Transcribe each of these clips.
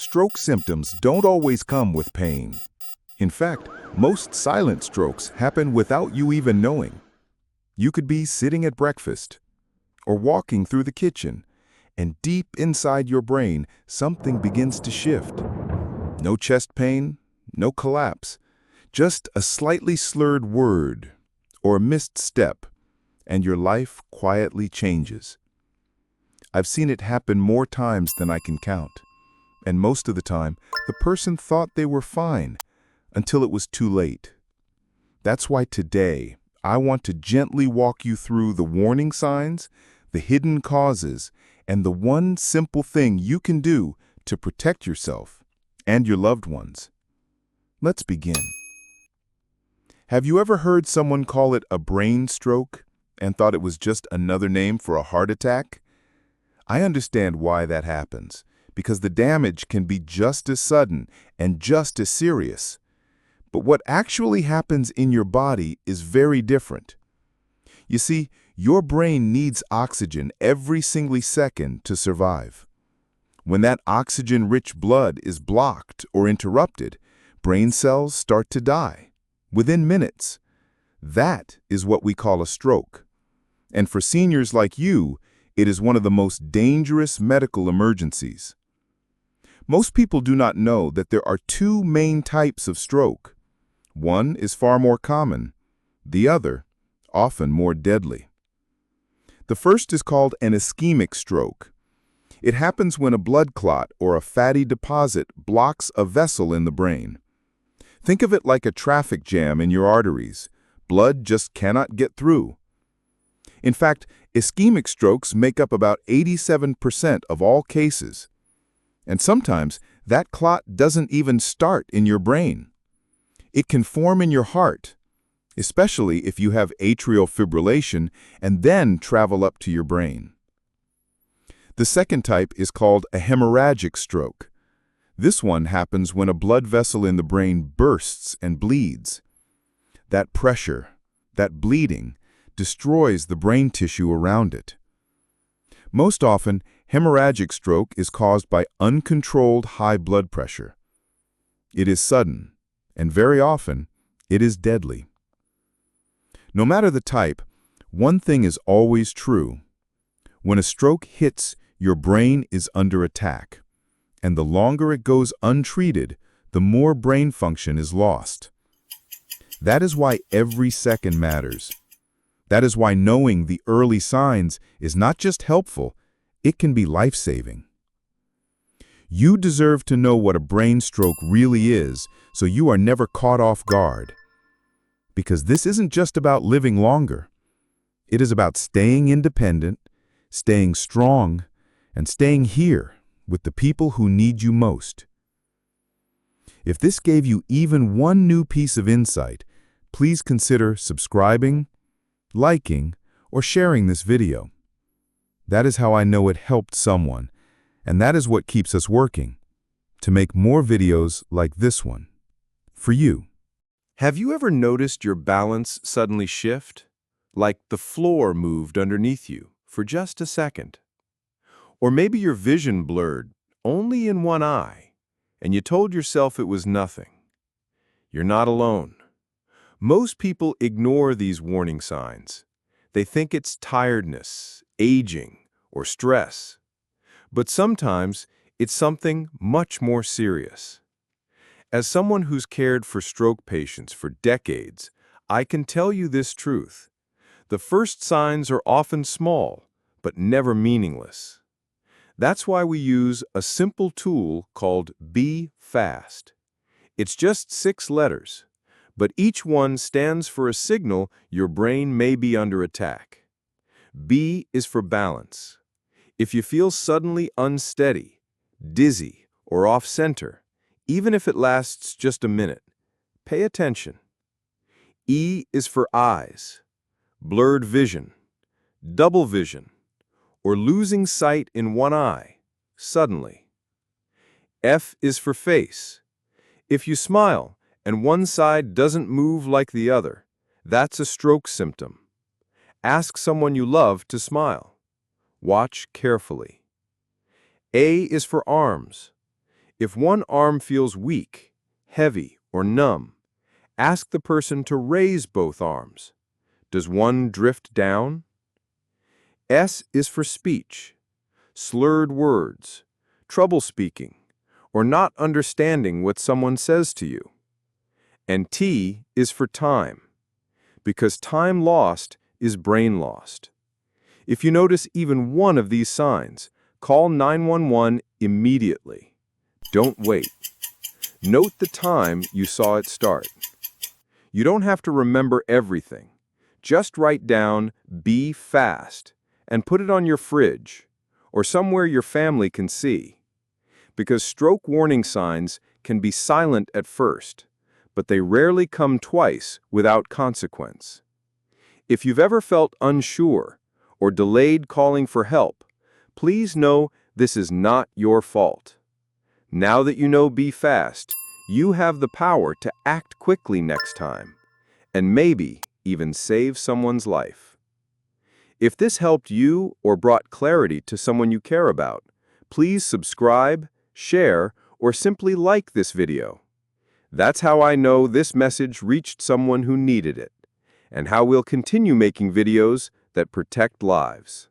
Stroke symptoms don't always come with pain. In fact, most silent strokes happen without you even knowing. You could be sitting at breakfast or walking through the kitchen, and deep inside your brain, something begins to shift. No chest pain, no collapse, just a slightly slurred word or a missed step, and your life quietly changes. I've seen it happen more times than I can count. And most of the time, the person thought they were fine until it was too late. That's why today, I want to gently walk you through the warning signs, the hidden causes, and the one simple thing you can do to protect yourself and your loved ones. Let's begin. Have you ever heard someone call it a brain stroke and thought it was just another name for a heart attack? I understand why that happens, because the damage can be just as sudden and just as serious. But what actually happens in your body is very different. You see, your brain needs oxygen every single second to survive. When that oxygen-rich blood is blocked or interrupted, brain cells start to die within minutes. That is what we call a stroke. And for seniors like you, it is one of the most dangerous medical emergencies. Most people do not know that there are two main types of stroke. One is far more common, the other, often more deadly. The first is called an ischemic stroke. It happens when a blood clot or a fatty deposit blocks a vessel in the brain. Think of it like a traffic jam in your arteries. Blood just cannot get through. In fact, ischemic strokes make up about 87% of all cases. And sometimes that clot doesn't even start in your brain. It can form in your heart, especially if you have atrial fibrillation, and then travel up to your brain. The second type is called a hemorrhagic stroke. This one happens when a blood vessel in the brain bursts and bleeds. That pressure, that bleeding, destroys the brain tissue around it. Most often, hemorrhagic stroke is caused by uncontrolled high blood pressure. It is sudden, and very often, it is deadly. No matter the type, one thing is always true. When a stroke hits, your brain is under attack, and the longer it goes untreated, the more brain function is lost. That is why every second matters. That is why knowing the early signs is not just helpful, it can be life-saving. You deserve to know what a brain stroke really is, so you are never caught off guard. Because this isn't just about living longer. It is about staying independent, staying strong, and staying here with the people who need you most. If this gave you even one new piece of insight, please consider subscribing, liking, or sharing this video. That is how I know it helped someone, and that is what keeps us working, to make more videos like this one, for you. Have you ever noticed your balance suddenly shift? Like the floor moved underneath you for just a second? Or maybe your vision blurred only in one eye, and you told yourself it was nothing. You're not alone. Most people ignore these warning signs. They think it's tiredness, aging, or stress. But sometimes it's something much more serious. As someone who's cared for stroke patients for decades, I can tell you this truth. The first signs are often small, but never meaningless. That's why we use a simple tool called Be Fast. It's just 6 letters, but each one stands for a signal your brain may be under attack. B is for balance. If you feel suddenly unsteady, dizzy, or off-center, even if it lasts just a minute, pay attention. E is for eyes, blurred vision, double vision, or losing sight in one eye, suddenly. F is for face. If you smile and one side doesn't move like the other, that's a stroke symptom. Ask someone you love to smile. Watch carefully. A is for arms. If one arm feels weak, heavy, or numb, ask the person to raise both arms. Does one drift down? S is for speech, slurred words, trouble speaking, or not understanding what someone says to you. And T is for time, because time lost is brain lost. If you notice even one of these signs, call 911 immediately. Don't wait. Note the time you saw it start. You don't have to remember everything. Just write down "be fast" and put it on your fridge or somewhere your family can see. Because stroke warning signs can be silent at first, but they rarely come twice without consequence. If you've ever felt unsure or delayed calling for help, please know this is not your fault. Now that you know "be fast," you have the power to act quickly next time, and maybe even save someone's life. If this helped you or brought clarity to someone you care about, please subscribe, share, or simply like this video. That's how I know this message reached someone who needed it, and how we'll continue making videos that protect lives.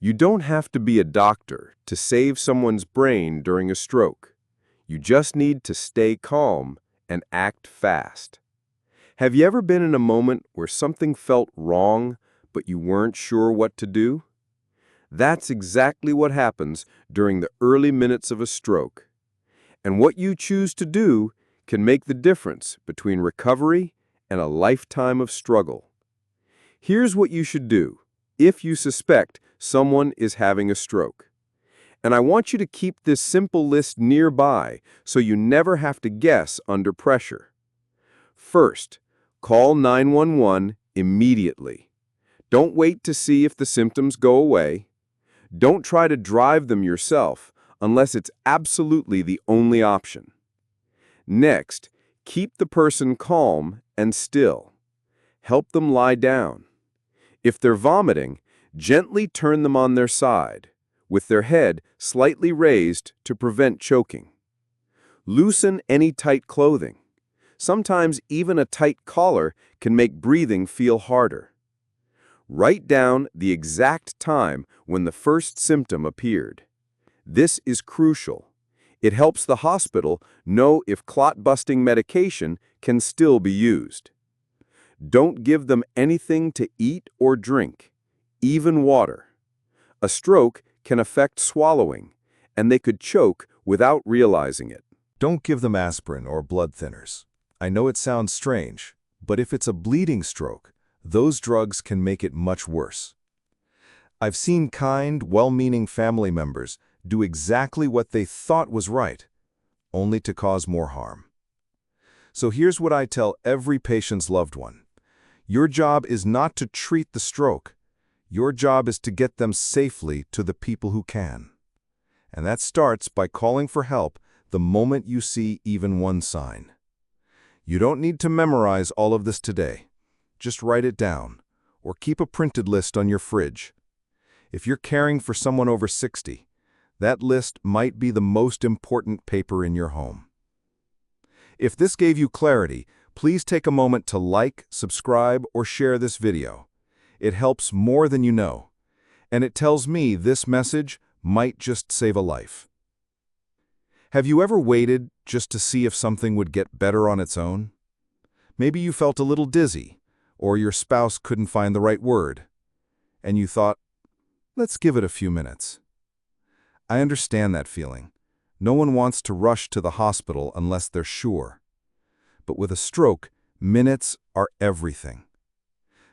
You don't have to be a doctor to save someone's brain during a stroke. You just need to stay calm and act fast. Have you ever been in a moment where something felt wrong, but you weren't sure what to do? That's exactly what happens during the early minutes of a stroke. And what you choose to do can make the difference between recovery and a lifetime of struggle. Here's what you should do if you suspect someone is having a stroke. And I want you to keep this simple list nearby so you never have to guess under pressure. First, call 911 immediately. Don't wait to see if the symptoms go away. Don't try to drive them yourself unless it's absolutely the only option. Next, keep the person calm and still. Help them lie down. If they're vomiting, gently turn them on their side, with their head slightly raised to prevent choking. Loosen any tight clothing. Sometimes even a tight collar can make breathing feel harder. Write down the exact time when the first symptom appeared. This is crucial. It helps the hospital know if clot-busting medication can still be used. Don't give them anything to eat or drink, even water. A stroke can affect swallowing, and they could choke without realizing it. Don't give them aspirin or blood thinners. I know it sounds strange, but if it's a bleeding stroke, those drugs can make it much worse. I've seen kind, well-meaning family members do exactly what they thought was right, only to cause more harm. So here's what I tell every patient's loved one. Your job is not to treat the stroke. Your job is to get them safely to the people who can. And that starts by calling for help the moment you see even one sign. You don't need to memorize all of this today. Just write it down, or keep a printed list on your fridge. If you're caring for someone over 60, that list might be the most important paper in your home. If this gave you clarity, please take a moment to like, subscribe, or share this video. It helps more than you know, and it tells me this message might just save a life. Have you ever waited just to see if something would get better on its own? Maybe you felt a little dizzy, or your spouse couldn't find the right word, and you thought, let's give it a few minutes. I understand that feeling. No one wants to rush to the hospital unless they're sure. But with a stroke, minutes are everything.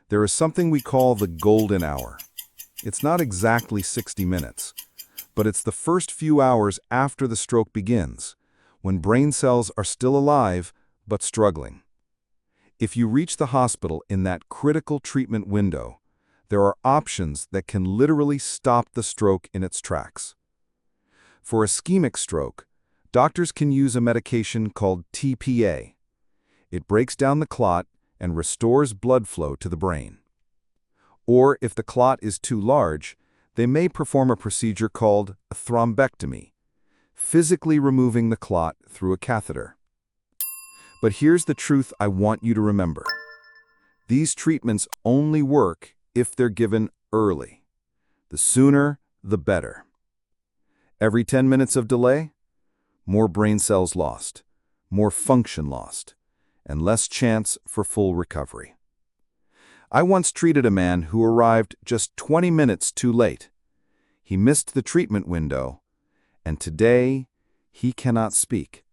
There is something we call the golden hour. It's not exactly 60 minutes, but it's the first few hours after the stroke begins, when brain cells are still alive but struggling. If you reach the hospital in that critical treatment window, there are options that can literally stop the stroke in its tracks. For ischemic stroke, doctors can use a medication called TPA. It breaks down the clot and restores blood flow to the brain. Or if the clot is too large, they may perform a procedure called a thrombectomy. physically removing the clot through a catheter. But here's the truth I want you to remember. These treatments only work if they're given early. The sooner, the better. Every 10 minutes of delay, more brain cells lost, more function lost, and less chance for full recovery. I once treated a man who arrived just 20 minutes too late. He missed the treatment window, and today he cannot speak.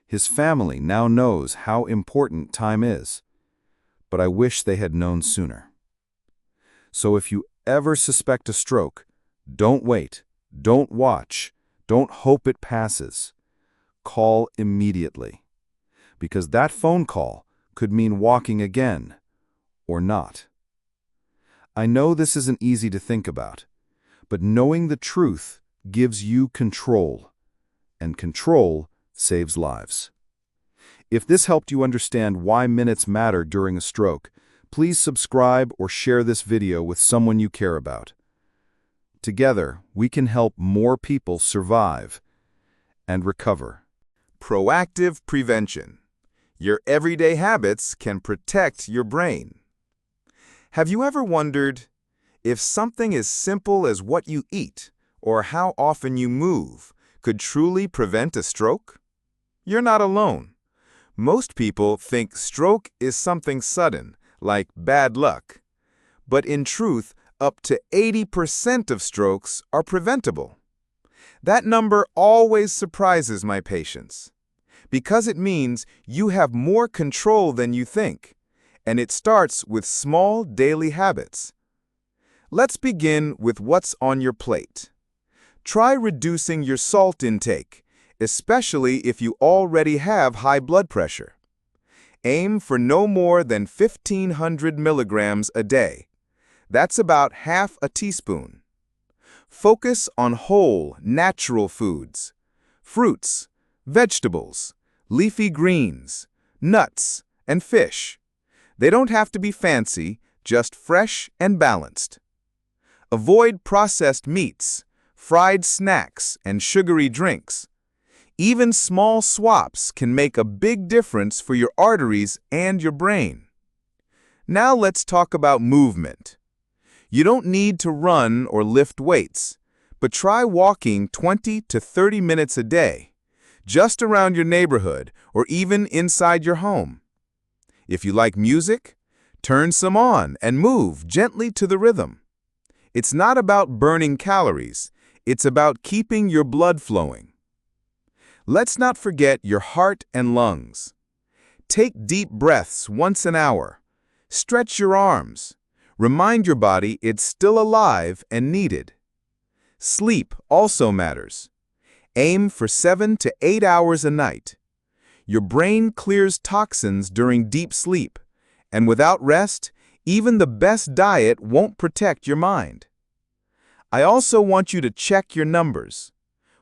His family now knows how important time is, but I wish they had known sooner. So if you ever suspect a stroke, don't wait, don't watch, don't hope it passes. Call immediately, because that phone call could mean walking again, or not. I know this isn't easy to think about, but knowing the truth gives you control, and control saves lives. If this helped you understand why minutes matter during a stroke, please subscribe or share this video with someone you care about. Together, we can help more people survive and recover. Proactive prevention. Your everyday habits can protect your brain. Have you ever wondered if something as simple as what you eat or how often you move could truly prevent a stroke? You're not alone. Most people think stroke is something sudden, like bad luck. But in truth, up to 80% of strokes are preventable. That number always surprises my patients, because it means you have more control than you think, and it starts with small daily habits. Let's begin with what's on your plate. Try reducing your salt intake, especially if you already have high blood pressure. Aim for no more than 1,500 milligrams a day. That's about half a teaspoon. Focus on whole, natural foods. Fruits, vegetables, leafy greens, nuts, and fish. They don't have to be fancy, just fresh and balanced. Avoid processed meats, fried snacks, and sugary drinks. Even small swaps can make a big difference for your arteries and your brain. Now let's talk about movement. You don't need to run or lift weights, but try walking 20 to 30 minutes a day, just around your neighborhood or even inside your home. If you like music, turn some on and move gently to the rhythm. It's not about burning calories, it's about keeping your blood flowing. Let's not forget your heart and lungs. Take deep breaths once an hour. Stretch your arms. Remind your body it's still alive and needed. Sleep also matters. Aim for 7 to 8 hours a night. Your brain clears toxins during deep sleep, and without rest, even the best diet won't protect your mind. I also want you to check your numbers.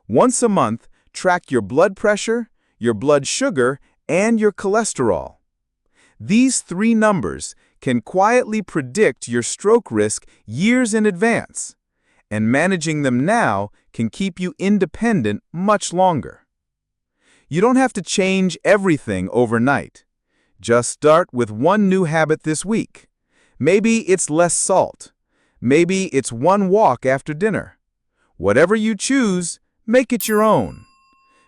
Once a month, track your blood pressure, your blood sugar, and your cholesterol. These 3 numbers can quietly predict your stroke risk years in advance, and managing them now can keep you independent much longer. You don't have to change everything overnight. Just start with one new habit this week. Maybe it's less salt. Maybe it's one walk after dinner. Whatever you choose, make it your own.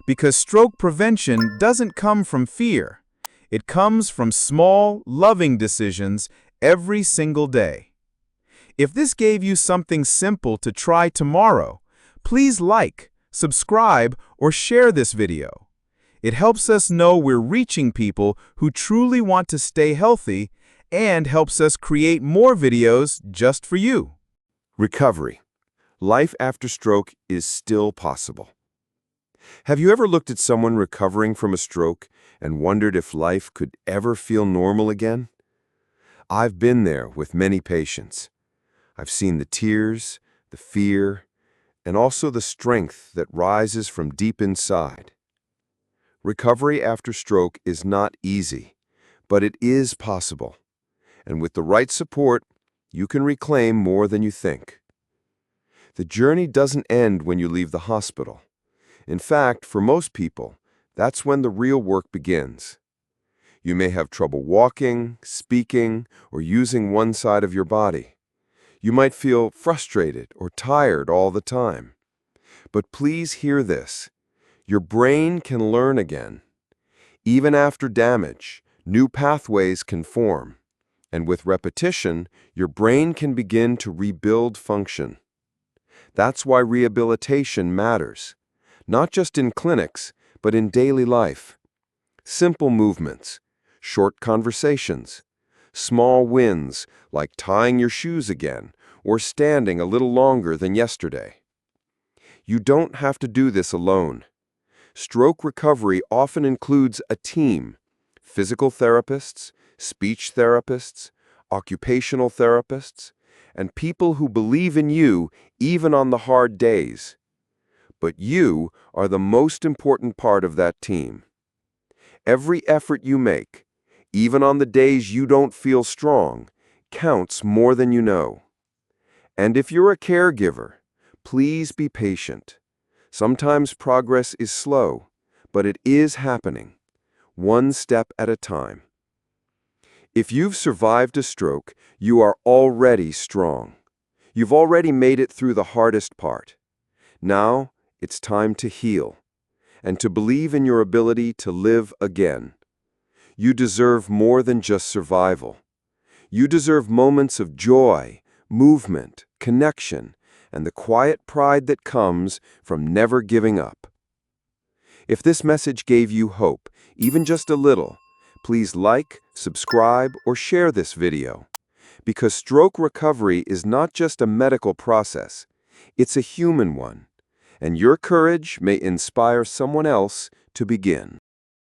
Because stroke prevention doesn't come from fear. It comes from small, loving decisions every single day. If this gave you something simple to try tomorrow, please like, subscribe, or share this video. It helps us know we're reaching people who truly want to stay healthy and helps us create more videos just for you. Recovery. Life after stroke is still possible. Have you ever looked at someone recovering from a stroke and wondered if life could ever feel normal again? I've been there with many patients. I've seen the tears, the fear, and also the strength that rises from deep inside. Recovery after stroke is not easy, but it is possible. And with the right support, you can reclaim more than you think. The journey doesn't end when you leave the hospital. In fact, for most people, that's when the real work begins. You may have trouble walking, speaking, or using one side of your body. You might feel frustrated or tired all the time. But please hear this. Your brain can learn again. Even after damage, new pathways can form. And with repetition, your brain can begin to rebuild function. That's why rehabilitation matters, not just in clinics, but in daily life. Simple movements, short conversations, small wins like tying your shoes again or standing a little longer than yesterday. You don't have to do this alone. Stroke recovery often includes a team: physical therapists, speech therapists, occupational therapists, and people who believe in you even on the hard days. But you are the most important part of that team. Every effort you make, even on the days you don't feel strong, counts more than you know. And if you're a caregiver, please be patient. Sometimes progress is slow, but it is happening, one step at a time. If you've survived a stroke, you are already strong. You've already made it through the hardest part. Now, it's time to heal and to believe in your ability to live again. You deserve more than just survival. You deserve moments of joy, movement, connection, and the quiet pride that comes from never giving up. If this message gave you hope, even just a little, please like, subscribe, or share this video. Because stroke recovery is not just a medical process, it's a human one. And your courage may inspire someone else to begin.